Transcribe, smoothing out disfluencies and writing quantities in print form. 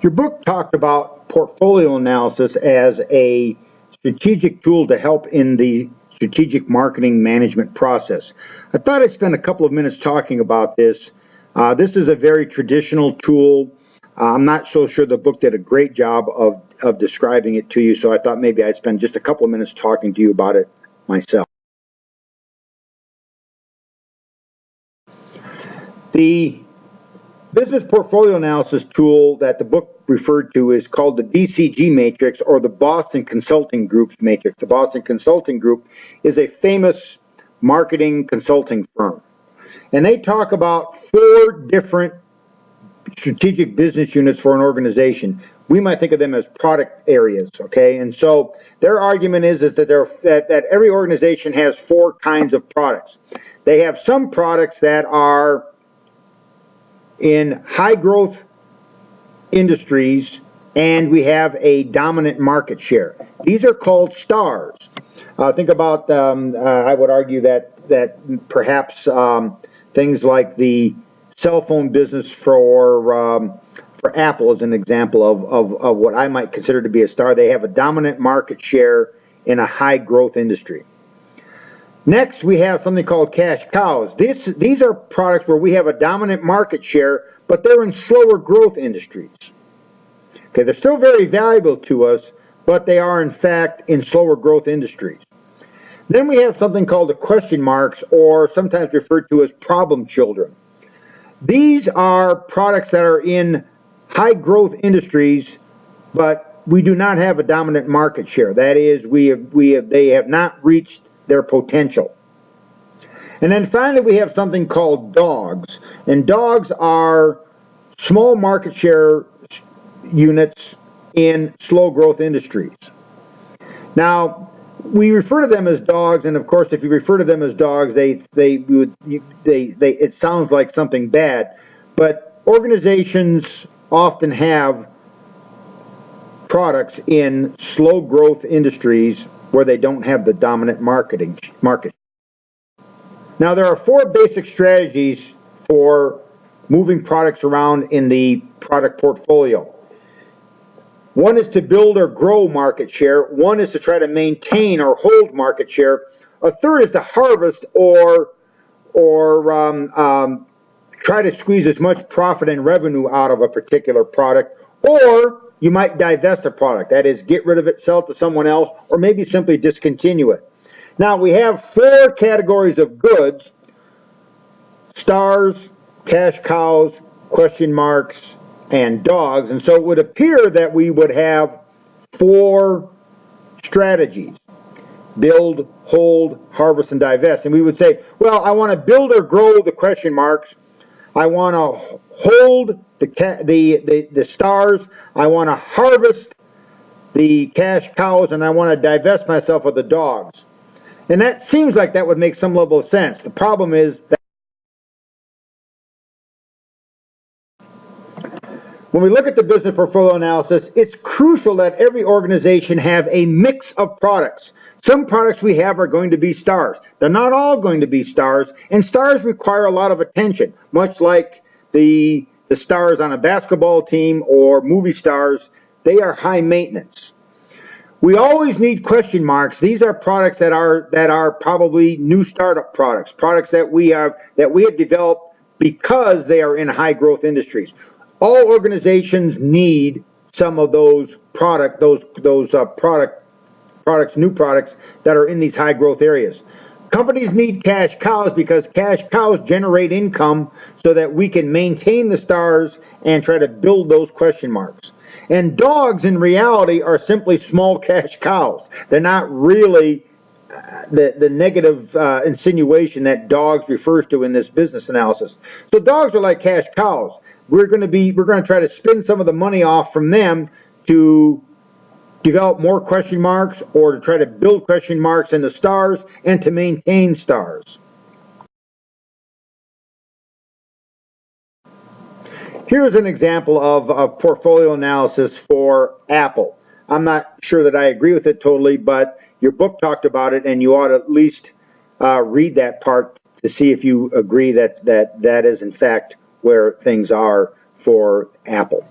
Your book talked about portfolio analysis as a strategic tool to help in the strategic marketing management process. I thought I'd spend a couple of minutes talking about this. This is a very traditional tool. I'm not so sure the book did a great job of describing it to you, so I thought maybe I'd spend just a couple of minutes talking to you about it myself. The business portfolio analysis tool that the book referred to is called the BCG matrix, or the Boston Consulting Group's matrix. The Boston Consulting Group is a famous marketing consulting firm, and they talk about 4 different strategic business units for an organization. We might think of them as product areas, okay? And so their argument is that every organization has 4 kinds of products. They have some products that are in high growth industries, and we have a dominant market share. These are called stars. Think about, I would argue that perhaps things like the cell phone business for Apple is an example of what I might consider to be a star. They have a dominant market share in a high growth industry. Next, we have something called cash cows. These are products where we have a dominant market share, but they're in slower growth industries. Okay, they're still very valuable to us, but they are in fact in slower growth industries. Then we have something called the question marks, or sometimes referred to as problem children. These are products that are in high growth industries, but we do not have a dominant market share. That is, they have not reached their potential. And then finally we have something called dogs, and dogs are small market share units in slow growth industries. Now, we refer to them as dogs, and of course if you refer to them as dogs, it sounds like something bad, but organizations often have products in slow growth industries where they don't have the dominant market. Now, there are 4 basic strategies for moving products around in the product portfolio. One is to build or grow market share. One is to try to maintain or hold market share. A third is to harvest or try to squeeze as much profit and revenue out of a particular product, or you might divest a product, that is, get rid of it, sell it to someone else, or maybe simply discontinue it. Now, we have 4 categories of goods: stars, cash cows, question marks, and dogs. And so it would appear that we would have 4 strategies: build, hold, harvest, and divest. And we would say, well, I want to build or grow the question marks. I want to hold the stars. I want to harvest the cash cows, and I want to divest myself of the dogs. And that seems like that would make some level of sense. The problem is that when we look at the business portfolio analysis, it's crucial that every organization have a mix of products. Some products we have are going to be stars. They're not all going to be stars, and stars require a lot of attention, much like the stars on a basketball team or movie stars. They are high maintenance. We always need question marks. These are products that are probably new startup products that we have developed because they are in high growth industries. All organizations need some of those new products that are in these high growth areas. Companies need cash cows because cash cows generate income so that we can maintain the stars and try to build those question marks. And dogs, in reality, are simply small cash cows. They're not really the negative insinuation that dogs refers to in this business analysis. So dogs are like cash cows. We're going to try to spin some of the money off from them to develop more question marks, or to try to build question marks into stars and to maintain stars. Here's an example of portfolio analysis for Apple. I'm not sure that I agree with it totally, but your book talked about it, and you ought to at least read that part to see if you agree that is in fact where things are for Apple.